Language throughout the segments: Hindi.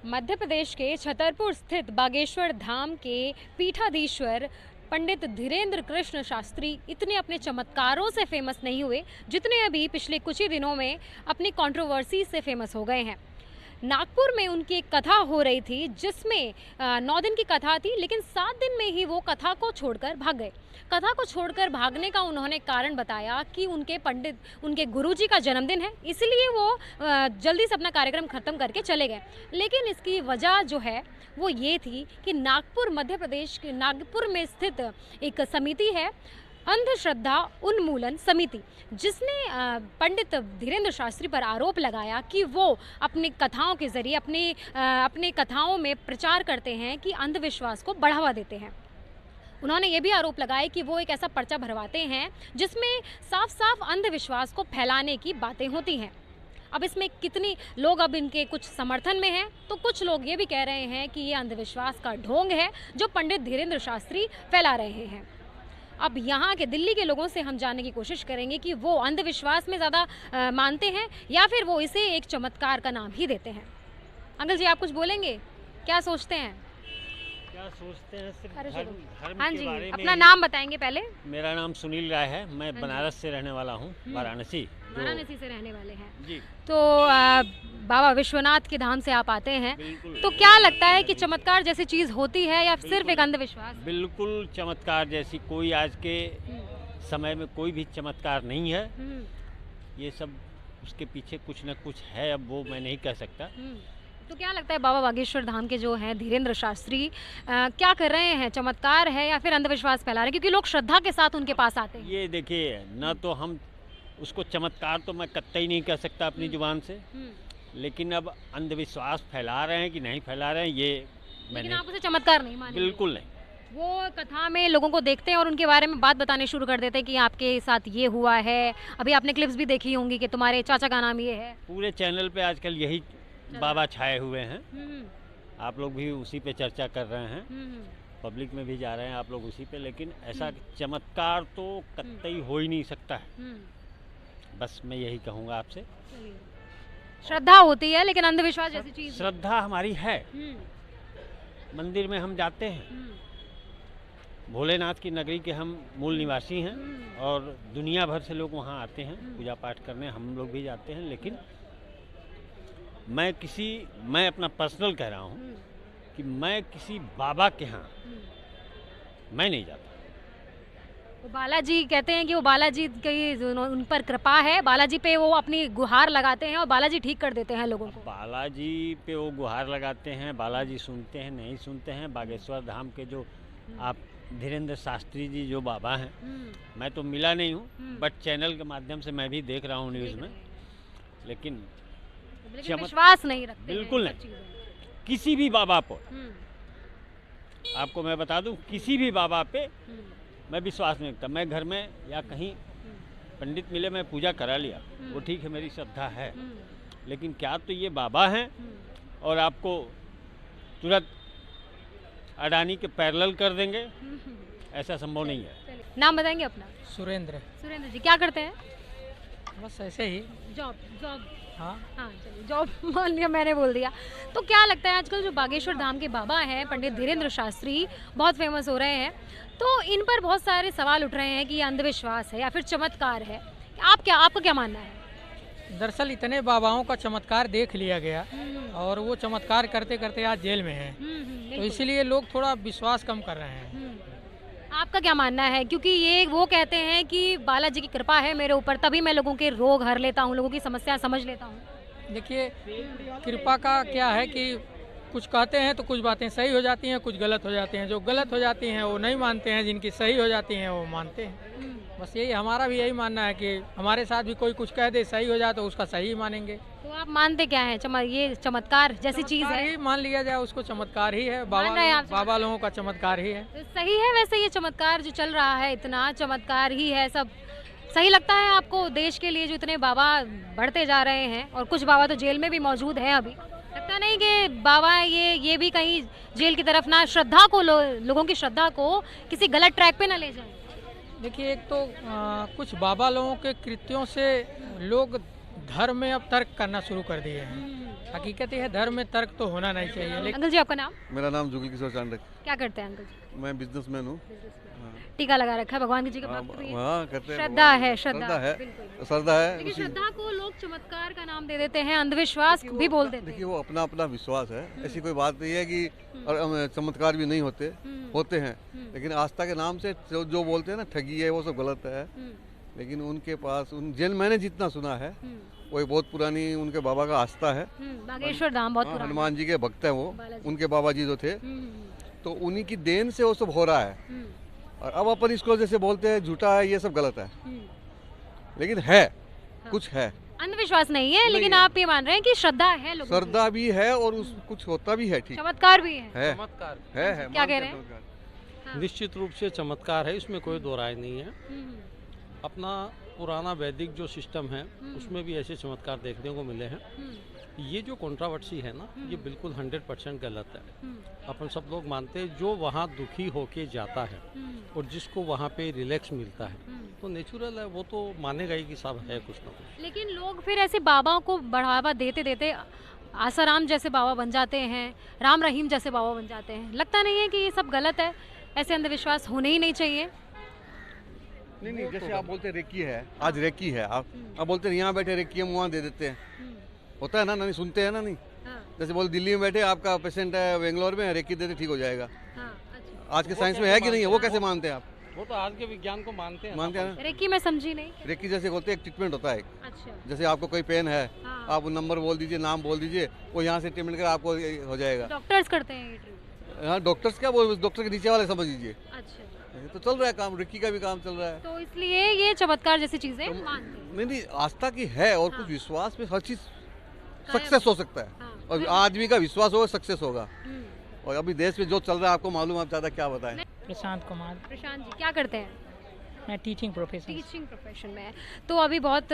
मध्य प्रदेश के छतरपुर स्थित बागेश्वर धाम के पीठाधीश्वर पंडित धीरेन्द्र कृष्ण शास्त्री इतने अपने चमत्कारों से फेमस नहीं हुए जितने अभी पिछले कुछ ही दिनों में अपनी कंट्रोवर्सी से फेमस हो गए हैं। नागपुर में उनकी एक कथा हो रही थी जिसमें 9 दिन की कथा थी, लेकिन 7 दिन में ही वो कथा को छोड़कर भाग गए। कथा को छोड़कर भागने का उन्होंने कारण बताया कि उनके गुरुजी का जन्मदिन है, इसलिए वो जल्दी से अपना कार्यक्रम खत्म करके चले गए। लेकिन इसकी वजह जो है वो ये थी कि नागपुर मध्य प्रदेश के नागपुर में स्थित एक समिति है, अंधश्रद्धा उन्मूलन समिति, जिसने पंडित धीरेन्द्र शास्त्री पर आरोप लगाया कि वो अपनी कथाओं के जरिए अपने कथाओं में प्रचार करते हैं कि अंधविश्वास को बढ़ावा देते हैं। उन्होंने ये भी आरोप लगाया कि वो एक ऐसा पर्चा भरवाते हैं जिसमें साफ साफ अंधविश्वास को फैलाने की बातें होती हैं। अब इसमें कितनी लोग अब इनके कुछ समर्थन में हैं, तो कुछ लोग ये भी कह रहे हैं कि ये अंधविश्वास का ढोंग है जो पंडित धीरेन्द्र शास्त्री फैला रहे हैं। अब यहाँ के दिल्ली के लोगों से हम जानने की कोशिश करेंगे कि वो अंधविश्वास में ज़्यादा मानते हैं या फिर वो इसे एक चमत्कार का नाम ही देते हैं। अंकल जी, आप कुछ बोलेंगे? क्या सोचते हैं? क्या सोचते हैं सिर्फ धर्म हाँ के जी, बारे में अपना नाम बताएंगे पहले। मेरा नाम सुनील राय है, मैं बनारस से रहने वाला हूँ, वाराणसी से रहने वाले हैं जी। तो बाबा विश्वनाथ के धाम से आप आते हैं, बिल्कुल। तो क्या लगता है कि चमत्कार जैसी चीज़ होती है या सिर्फ एक अंधविश्वास? बिल्कुल चमत्कार जैसी कोई आज के समय में कोई भी चमत्कार नहीं है। ये सब उसके पीछे कुछ न कुछ है, अब वो मैं नहीं कह सकता। तो क्या लगता है बाबा बागेश्वर धाम के जो हैं धीरेन्द्र शास्त्री क्या कर रहे हैं? चमत्कार है या फिर अंधविश्वास फैला रहे हैं? क्योंकि लोग श्रद्धा के साथ उनके पास आते हैं। ये देखिए, न तो हम उसको चमत्कार तो मैं कतई नहीं कह सकता अपनी जुबान से, लेकिन अब अंधविश्वास फैला रहे हैं कि नहीं फैला रहे हैं ये लेकिन आप उसे चमत्कार नहीं मानेंगे? बिल्कुल नहीं। वो कथा में लोगों को देखते हैं और उनके बारे में बात बताने शुरू कर देते हैं कि आपके साथ ये हुआ है। अभी आपने क्लिप्स भी देखी होंगी कि तुम्हारे चाचा का नाम ये है। पूरे चैनल पे आजकल यही बाबा छाए हुए हैं। आप लोग भी उसी पे चर्चा कर रहे हैं, पब्लिक में भी जा रहे हैं आप लोग उसी पे, लेकिन ऐसा चमत्कार तो कतई हो ही नहीं सकता है। बस मैं यही कहूँगा आपसे। श्रद्धा होती है लेकिन अंधविश्वास जैसी चीज? श्रद्धा हमारी है। मंदिर में हम जाते हैं, भोलेनाथ की नगरी के हम मूल निवासी हैं और दुनिया भर से लोग वहाँ आते हैं पूजा पाठ करने, हम लोग भी जाते हैं। लेकिन मैं अपना पर्सनल कह रहा हूँ कि मैं किसी बाबा के यहाँ मैं नहीं जाता। वो बालाजी कहते हैं कि वो बालाजी की उन पर कृपा है, बालाजी पे वो अपनी गुहार लगाते हैं और बालाजी ठीक कर देते हैं लोगों को। बालाजी पे वो गुहार लगाते हैं, बालाजी सुनते हैं नहीं सुनते हैं। बागेश्वर धाम के जो आप धीरेन्द्र शास्त्री जी जो बाबा हैं, मैं तो मिला नहीं हूँ, बट चैनल के माध्यम से मैं भी देख रहा हूँ न्यूज़ में, लेकिन विश्वास नहीं रखते। बिल्कुल नहीं। किसी भी बाबा पर आपको मैं बता दूं, किसी भी बाबा पे मैं विश्वास नहीं रखता। मैं घर में या कहीं पंडित मिले, मैं पूजा करा लिया, वो ठीक है, मेरी श्रद्धा है। लेकिन क्या तो ये बाबा हैं और आपको तुरंत अडानी के पैरेलल कर देंगे? ऐसा संभव नहीं है। नाम बताएंगे अपना? सुरेंद्र। सुरेंद्र जी, क्या करते हैं? बस ऐसे ही। जॉब। हाँ चलिए, जॉब मान लिया, मैंने बोल दिया। तो क्या लगता है आजकल जो बागेश्वर धाम के बाबा हैं पंडित धीरेन्द्र शास्त्री बहुत फेमस हो रहे हैं, तो इन पर बहुत सारे सवाल उठ रहे हैं कि ये अंधविश्वास है या फिर चमत्कार है। आपका क्या मानना है? दरअसल इतने बाबाओं का चमत्कार देख लिया गया और वो चमत्कार करते करते आज जेल में हैं, तो इसीलिए लोग थोड़ा विश्वास कम कर रहे हैं। आपका क्या मानना है? क्योंकि ये वो कहते हैं कि बालाजी की कृपा है मेरे ऊपर, तभी मैं लोगों के रोग हर लेता हूँ, लोगों की समस्या समझ लेता हूँ। देखिए, कृपा का क्या है कि कुछ कहते हैं तो कुछ बातें सही हो जाती हैं, कुछ गलत हो जाती हैं। जो गलत हो जाती हैं वो नहीं मानते हैं, जिनकी सही हो जाती हैं वो मानते हैं। बस यही हमारा भी यही मानना है कि हमारे साथ भी कोई कुछ कह दे सही हो जाए तो उसका सही मानेंगे। तो आप मानते क्या है? ये चमत्कार जैसी चीज है? मान लिया जाए उसको चमत्कार ही है। बाबा लोगों का चमत्कार ही है। तो सही है वैसे ये चमत्कार जो चल रहा है, इतना चमत्कार ही है सब? सही लगता है आपको? देश के लिए जो इतने बाबा बढ़ते जा रहे हैं और कुछ बाबा तो जेल में भी मौजूद हैं अभी, लगता नहीं कि बाबा ये भी कहीं जेल की तरफ ना श्रद्धा को लोगों की श्रद्धा को किसी गलत ट्रैक पे ना ले जाए? देखिए, एक तो कुछ बाबा लोगों के कृत्यों से लोग धर्म में अब तर्क करना शुरू कर दिए हैं। हकीकत ये है, धर्म में तर्क तो होना नहीं चाहिए, लेकिन अंकल जी आपका नाम? मेरा नाम जुगल किशोर चांडक, क्या करते हैं अंकल जी? मैं बिजनेसमैन हूँ। टीका लगा रखा है, भगवान जी का हाँ, भक्त भी है। हाँ, करते हैं। श्रद्धा है, श्रद्धा श्रद्धा है, बिल्कुल। श्रद्धा है। लेकिन उसी- श्रद्धा को लोग चमत्कार का नाम दे देते हैं, अंधविश्वास भी बोल देते देखिए हैं। वो अपना अपना विश्वास है, ऐसी कोई बात नहीं है कि चमत्कार भी नहीं होते, होते हैं, लेकिन आस्था के नाम से जो बोलते हैं ना ठगी है, वो सब गलत है। लेकिन उनके पास मैंने जितना सुना है वो एक बहुत पुरानी उनके बाबा का आस्था है। बागेश्वर धाम बहुत हाँ, पुराना हनुमान जी के भक्त हैं वो, बालाजी। उनके बाबा जी जो थे, हम्म, तो उन्हीं की देन से वो सब हो रहा है। हम्म, और अब अपन इसको जैसे बोलते हैं झूठा है, ये सब गलत है, हम्म। लेकिन है, कुछ है, अंधविश्वास नहीं है, लेकिन है। आप ये मान रहे हैं कि श्रद्धा है लोगों की। श्रद्धा भी है और उस कुछ होता भी है, ठीक चमत्कार भी है। है, चमत्कार है। क्या कह रहे हैं? चमत्कार। हाँ। निश्चित रूप से चमत्कार है, इसमें कोई दो राय नहीं है। हम्म, अपना पुराना वैदिक जो सिस्टम है उसमें भी ऐसे चमत्कार देखने को मिले हैं। हम्म, ये जो कंट्रोवर्सी है ना, ये बिल्कुल 100% गलत है। हम्म, अपन सब लोग मानते हैं जो वहाँ दुखी होके जाता है और जिसको वहाँ पे रिलैक्स मिलता है हम्म। तो नेचुरल है, वो तो मानेगा ही कि सब है कुछ ना कुछ। लेकिन लोग फिर ऐसे बाबाओं को बढ़ावा देते देते आसाराम जैसे बाबा बन जाते हैं, राम रहीम जैसे बाबा बन जाते हैं। लगता नहीं है कि ये सब गलत है, ऐसे अंधविश्वास होने ही नहीं चाहिए? नहीं, जैसे आप बोलते हैं रेकी है, आज रेकी है, आप बोलते हैं यहाँ बैठे रेकी हम वहाँ दे देते हैं, होता है ना, नहीं सुनते हैं ना, नहीं हाँ, जैसे बोल दिल्ली में बैठे आपका पेशेंट है बेंगलोर में, रेकी देते ठीक हो जाएगा। हाँ, अच्छा। आज के साइंस में है कि नहीं है, वो कैसे मानते हैं आप? वो तो आज के विज्ञान को मानते हैं ना। मानते हैं ना? रेकी मैं समझी नहीं। रेकी जैसे बोलते हैं एक ट्रीटमेंट होता है, अच्छा। जैसे आपको कोई पेन है, हाँ। आप नंबर बोल दीजिए, नाम बोल दीजिए, वो यहाँ से ट्रीटमेंट कर आपको हो जाएगा। डॉक्टर्स करते हैं ये ट्रीटमेंट? हाँ, डॉक्टर्स क्या बोल, डॉक्टर के नीचे वाले समझ लीजिए, अच्छा। तो चल रहा है काम, रेकी का भी काम चल रहा है। तो इसलिए ये चमत्कार जैसी चीजें तो मानते हैं। नहीं, आस्था की है और हाँ। कुछ विश्वास में हर चीज सक्सेस हो सकता है, हाँ, और आदमी का विश्वास होगा सक्सेस होगा। हम्म। और अभी देश में जो चल रहा है आपको मालूम है, आप ज़्यादा क्या बताएं। प्रशांत कुमार, प्रशांत जी क्या करते हैं? मैं टीचिंग प्रोफेशन। टीचिंग प्रोफेशन में है। तो अभी बहुत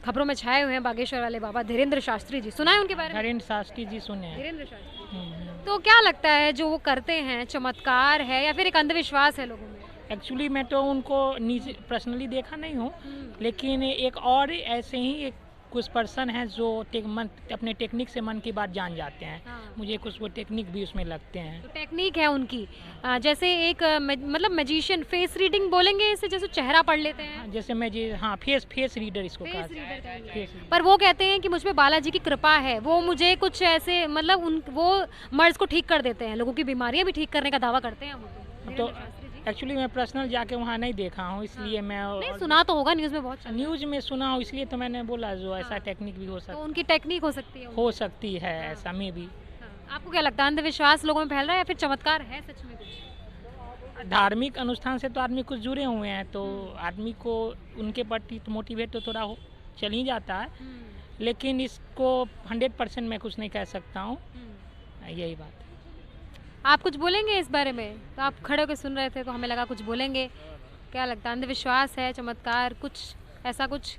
खबरों में छाए हुए हैं बागेश्वर वाले बाबा धीरेन्द्र शास्त्री जी, सुना है उनके बारे में? नरेंद्र शास्त्री जी सुने हैं। धीरेन्द्र शास्त्री। हम्म। तो क्या लगता है जो वो करते हैं चमत्कार है या फिर एक अंधविश्वास है लोगों में? एक्चुअली मैं तो उनको निजी पर्सनली देखा नहीं हूँ, लेकिन एक और ऐसे ही एक कुछ पर्सन है जो अपने टेक्निक से मन की बात जान जाते हैं। हाँ। मुझे कुछ वो टेक्निक भी उसमें लगते हैं। तो टेक्निक है उनकी, जैसे एक मतलब मैजिशियन फेस रीडिंग बोलेंगे इसे, जैसे चेहरा पढ़ लेते हैं। जैसे मैं जी, हाँ, फेस रीडर इसको कहा फेस रीडर जाता है। कहेंगे। Face reader. पर वो कहते हैं कि मुझ पे बालाजी की कृपा है, वो मुझे कुछ ऐसे मतलब वो मर्ज को ठीक कर देते हैं, लोगों की बीमारियां भी ठीक करने का दावा करते हैं वो तो। तो धीरेन्द्र शास्त्री जी। एक्चुअली मैं पर्सनल जाके वहाँ नहीं देखा हूँ, इसलिए नहीं मैं सुना तो होगा, न्यूज़ में बहुत चला। न्यूज में सुना हूँ, इसलिए तो मैंने बोला जो ऐसा हाँ। टेक्निक भी तो उनकी टेक्निक हो सकती है। हो सकती है, हाँ। ऐसा में भी। हाँ। आपको क्या लगता है अंधविश्वास लोगों में फैल रहा है या फिर चमत्कार है सच में कुछ? धार्मिक अनुष्ठान से तो आदमी कुछ जुड़े हुए हैं, तो आदमी को उनके प्रति तो मोटिवेट तो थोड़ा चल ही जाता है, लेकिन इसको 100% मैं कुछ नहीं कह सकता हूँ, यही बात है। आप कुछ बोलेंगे इस बारे में? तो आप खड़े होकर सुन रहे थे तो हमें लगा कुछ बोलेंगे। क्या लगता है अंधविश्वास है, चमत्कार, कुछ ऐसा कुछ?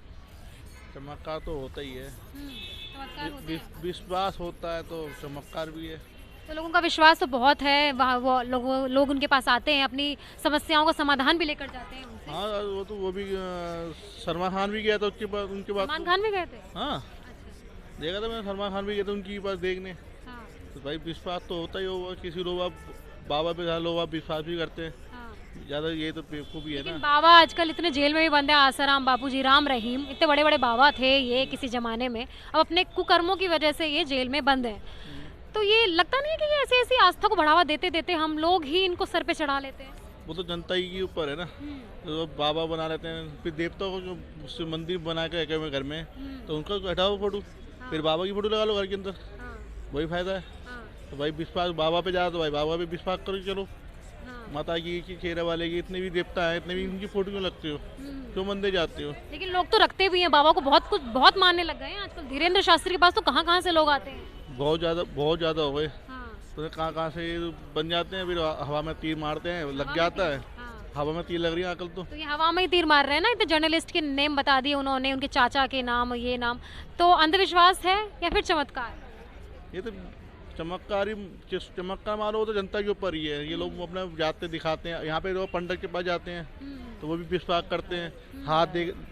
चमत्कार तो होता ही है, चमत्कार होते हैं। विश्वास होता है तो चमत्कार भी है। तो लोगों का विश्वास तो बहुत है, वहाँ वो लोग उनके पास आते हैं, अपनी समस्याओं का समाधान भी लेकर जाते हैं उनसे। हाँ, वो भी सलमान खान भी गया था उसके पास, उनके पास सलमान खान भी गए थे? हाँ, अच्छा। देखा था मैं, सलमान खान भी गया था उनकी पास देखने। हाँ, तो भाई विश्वास तो होता ही होगा, किसी लोग आप बाबा पे ज़्यादा लोग आप विश्वास भी करते हैं हाँ। ज़्यादा, ये तो बेवकूफ़ी है लेकिन ना। बाबा आजकल इतने जेल में भी बंद है, आसाराम बापूजी, राम रहीम, इतने बड़े बड़े बाबा थे ये किसी जमाने में, अब अपने कुकर्मों की वजह से ये जेल में बंद है। तो ये लगता नहीं है कि ये ऐसी ऐसी आस्था को बढ़ावा देते देते हम लोग ही इनको सर पे चढ़ा लेते हैं? वो तो जनता ही के ऊपर है ना, तो बाबा बना लेते हैं, फिर देवता को जो उससे मंदिर बना के रखे हुए घर में, तो उनका हटाओ फोटो, फिर बाबा की फोटो लगा लो घर के अंदर, हाँ, वही फायदा है। हाँ, तो भाई विश्वास बाबा पे जा तो भाई बाबा पे विश्वास करो, चलो हाँ। माता की चेहरे वाले की, इतने भी देवता है, इतने भी उनकी फोटो क्यों लगते हो, क्यों मंदिर जाते हो? लेकिन लोग तो रखते भी हैं बाबा को, बहुत मानने लग गए हैं आजकल। धीरेन्द्र शास्त्री के पास तो कहाँ कहाँ से लोग आते हैं। बहुत ज़्यादा हो गए, हाँ, तो कहाँ से बन जाते हैं, फिर हवा में तीर मारते हैं, हवा लग में जाता है। हाँ। हवा में तीर लग रही है आजकल तो। ये हवा में ही तीर मार रहे हैं ना, इतने जर्नलिस्ट के नेम बता दिए उन्होंने, उनके चाचा के नाम, ये नाम। तो अंधविश्वास है या फिर चमत्कार? ये तो चमत्कार मारो तो जनता के ऊपर ही है। ये लोग अपने जाते दिखाते हैं, यहाँ पे लोग पंडित के पास जाते हैं तो वो भी विश्वास करते हैं, हाथ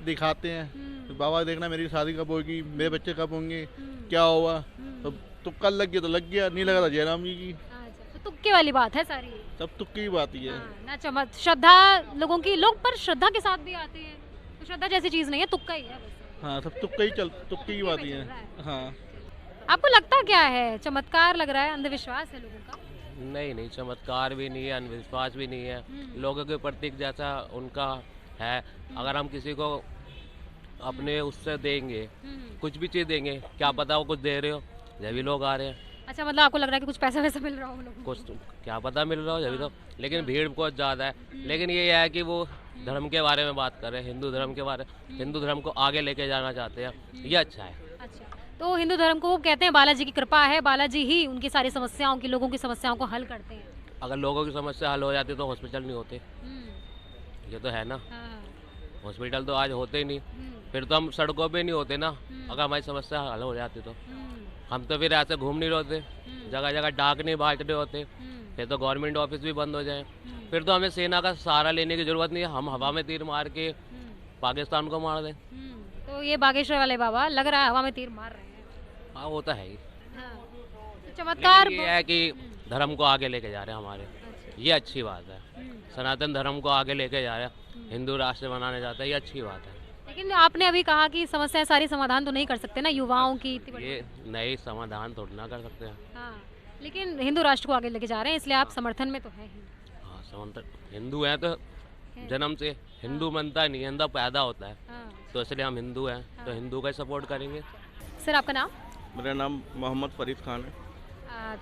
दिखाते हैं, तो बाबा देखना मेरी शादी कब होगी, मेरे बच्चे कब होंगे, क्या हुआ, तो तुक्का लग गया तो लग गया, नहीं लगा तो जयराम जी की। अच्छा, तो तुक्के वाली बात है सारी। सब तुक्की की बात ही है। हाँ, ना चमत श्रद्धा लोगों की, लोग पर श्रद्धा के साथ भी आते हैं, तो श्रद्धा जैसी चीज नहीं है, तुक्का ही है बस। हाँ, सब तुक्की की बात ही है। हाँ, आपको लगता क्या है, चमत्कार लग रहा है, अंधविश्वास है लोगों का? नहीं, चमत्कार भी नहीं है, अंधविश्वास भी नहीं है। लोगों के प्रति जैसा उनका है, अगर हम किसी को अपने उससे देंगे, कुछ भी चीज़ देंगे, क्या पता वो कुछ दे रहे हो, जब भी लोग आ रहे हैं। अच्छा, मतलब आपको लग रहा है कि कुछ पैसा वैसा मिल रहा हो लोगों को? कुछ क्या पता मिल रहा हो, जब भी तो। लेकिन भीड़ बहुत ज़्यादा है। लेकिन ये है कि वो धर्म के बारे में बात कर रहे हैं, हिंदू धर्म के बारे, हिंदू धर्म को आगे लेके जाना चाहते हैं, ये अच्छा है। अच्छा, तो हिंदू धर्म को वो कहते हैं बालाजी की कृपा है, बालाजी ही उनकी सारी समस्याओं की, लोगों की समस्याओं को हल करते हैं। अगर लोगों की समस्या हल हो जाती तो हॉस्पिटल नहीं होते, ये तो है ना। हाँ, हॉस्पिटल तो आज होते ही नहीं, फिर तो हम सड़कों पे नहीं होते ना। अगर हमारी समस्या हल हो जाती तो हम तो फिर ऐसे घूम नहीं रहे, जगह जगह डाक नहीं बांट रहे होते, फिर तो गवर्नमेंट ऑफिस भी बंद हो जाए, फिर तो हमें सेना का सहारा लेने की जरूरत नहीं है, हम हवा में तीर मार के पाकिस्तान को मार दें। तो ये बागेश्वर वाले बाबा लग रहा है हवा में तीर मार रहे हैं। हाँ, वो तो है ही। हाँ, तो चमत्कार लेकिन ये है कि धर्म को आगे लेके जा रहे हैं हमारे, ये अच्छी बात है। सनातन धर्म को आगे लेके जा रहे हैं, हिंदू राष्ट्र बनाने जाता है, ये अच्छी बात है। लेकिन आपने अभी कहा कि समस्याएं सारी समाधान तो नहीं कर सकते ना, युवाओं की इतनी बड़ी। ये नए समाधान थोड़ी ना कर सकते हैं। हाँ, लेकिन हिंदू राष्ट्र को आगे लेके जा रहे हैं, इसलिए आप समर्थन में तो है ही। हाँ, समर्थन, हिंदू हैं तो जन्म से हिंदू बनता नहीं है, हिंदू पैदा होता है, हाँ। तो इसलिए हम हिंदू हैं, तो हिंदू का ही सपोर्ट करेंगे। सर, आपका नाम? मेरा नाम मोहम्मद फरीद खान है।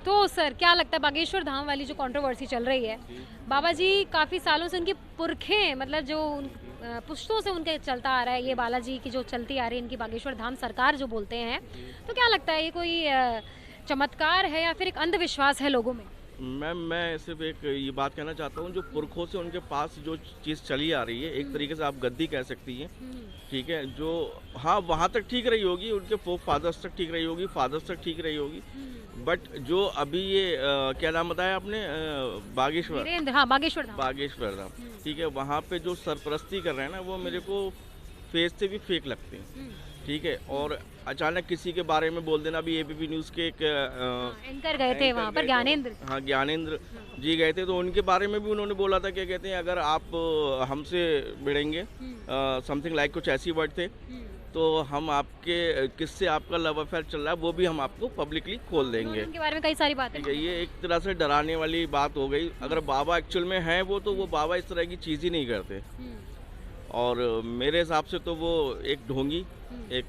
तो सर, क्या लगता है बागेश्वर धाम वाली जो कंट्रोवर्सी चल रही है, बाबा जी काफ़ी सालों से उनकी पुरखें, मतलब जो पुश्तों से उनके चलता आ रहा है, ये बालाजी की जो चलती आ रही है, इनकी बागेश्वर धाम सरकार जो बोलते हैं, तो क्या लगता है ये कोई चमत्कार है या फिर एक अंधविश्वास है लोगों में? मैम, मैं सिर्फ एक ये बात कहना चाहता हूँ, जो पुरखों से उनके पास जो चीज़ चली आ रही है, एक तरीके से आप गद्दी कह सकती हैं, ठीक है, जो हाँ वहाँ तक ठीक रही होगी, उनके फोक फादर्स तक ठीक रही होगी, फादर्स तक ठीक रही होगी, बट जो अभी ये क्या नाम बताया आपने, बागेश्वर, हाँ, बागेश्वर धाम, बागेश्वर धाम, ठीक है, वहाँ पे जो सरपरस्ती कर रहे हैं ना, वो मेरे को फेस से भी फेक लगते हैं, ठीक है। और अचानक किसी के बारे में बोल देना, अभी एबीपी न्यूज़ के एक एंकर गए थे वहाँ पर, ज्ञानेंद्र। हाँ, ज्ञानेंद्र जी गए थे, तो उनके बारे में भी उन्होंने बोला था, क्या कहते हैं, अगर आप हमसे भिड़ेंगे, समथिंग लाइक कुछ ऐसी वर्ड थे, तो हम आपके किससे आपका लव अफेयर चल रहा है वो भी हम आपको पब्लिकली खोल देंगे। उनके बारे में कई सारी बातें। ठीक है, ये एक तरह से डराने वाली बात हो गई। अगर बाबा एक्चुअल में है वो, तो वो बाबा इस तरह की चीज़ ही नहीं करते। और मेरे हिसाब से तो वो एक ढोंगी, एक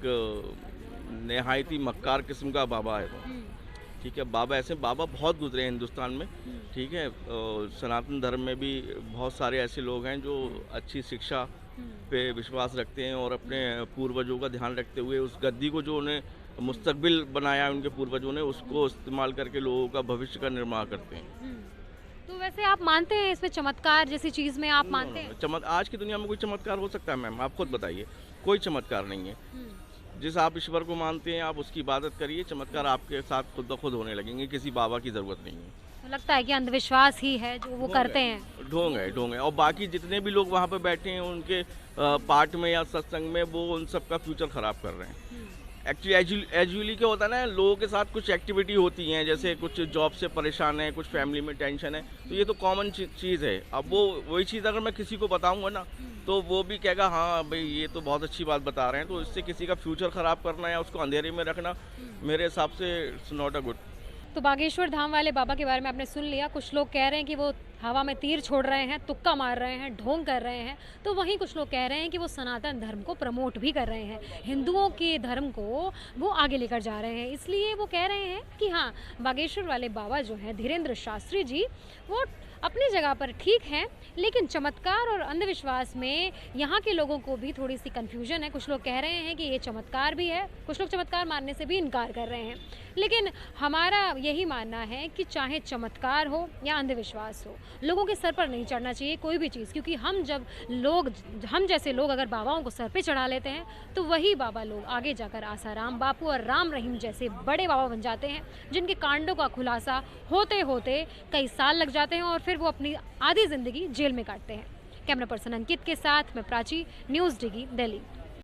नहायती मक्कार किस्म का बाबा है। ठीक है, बाबा ऐसे बाबा बहुत गुजरे हैं हिंदुस्तान में। ठीक है, सनातन धर्म में भी बहुत सारे ऐसे लोग हैं जो अच्छी शिक्षा पे विश्वास रखते हैं और अपने पूर्वजों का ध्यान रखते हुए उस गद्दी को जो उन्हें मुस्तकबिल बनाया उनके पूर्वजों ने, उसको इस्तेमाल करके लोगों का भविष्य का निर्माण करते हैं। तो वैसे आप मानते हैं इसमें चमत्कार जैसी चीज़ में आप मानते हैं? आज की दुनिया में कोई चमत्कार हो सकता है मैम? आप खुद बताइए, कोई चमत्कार नहीं है। जिस आप ईश्वर को मानते हैं आप उसकी इबादत करिए, चमत्कार आपके साथ खुद ब खुद होने लगेंगे, किसी बाबा की ज़रूरत नहीं है। तो लगता है कि अंधविश्वास ही है जो वो करते हैं। ढोंग है। और बाकी जितने भी लोग वहाँ पे बैठे हैं उनके पाठ में या सत्संग में, वो उन सब का फ्यूचर ख़राब कर रहे हैं। एक्चुअली क्या होता है ना, लोगों के साथ कुछ एक्टिविटी होती हैं, जैसे कुछ जॉब से परेशान है, कुछ फैमिली में टेंशन है, तो ये तो कॉमन चीज़ है। अब वो वही चीज़ अगर मैं किसी को बताऊंगा ना, तो वो भी कहेगा हाँ भाई ये तो बहुत अच्छी बात बता रहे हैं। तो इससे किसी का फ्यूचर ख़राब करना या उसको अंधेरे में रखना मेरे हिसाब से इट्स नॉट अ गुड। तो बागेश्वर धाम वाले बाबा के बारे में आपने सुन लिया। कुछ लोग कह रहे हैं कि वो हवा में तीर छोड़ रहे हैं, तुक्का मार रहे हैं, ढोंग कर रहे हैं। तो वहीं कुछ लोग कह रहे हैं कि वो सनातन धर्म को प्रमोट भी कर रहे हैं, हिंदुओं के धर्म को वो आगे लेकर जा रहे हैं। इसलिए वो कह रहे हैं कि हाँ, बागेश्वर वाले बाबा जो हैं धीरेंद्र शास्त्री जी, वो अपनी जगह पर ठीक हैं, लेकिन चमत्कार और अंधविश्वास में यहाँ के लोगों को भी थोड़ी सी कन्फ्यूजन है। कुछ लोग कह रहे हैं कि ये चमत्कार भी है, कुछ लोग चमत्कार मानने से भी इनकार कर रहे हैं। लेकिन हमारा यही मानना है कि चाहे चमत्कार हो या अंधविश्वास हो, लोगों के सर पर नहीं चढ़ना चाहिए कोई भी चीज़, क्योंकि हम जैसे लोग अगर बाबाओं को सर पे चढ़ा लेते हैं तो वही बाबा लोग आगे जाकर आसाराम बापू और राम रहीम जैसे बड़े बाबा बन जाते हैं, जिनके कांडों का खुलासा होते होते कई साल लग जाते हैं और फिर वो अपनी आधी ज़िंदगी जेल में काटते हैं। कैमरा पर्सन अंकित के साथ मैं प्राची, न्यूज़ डिगी, दिल्ली।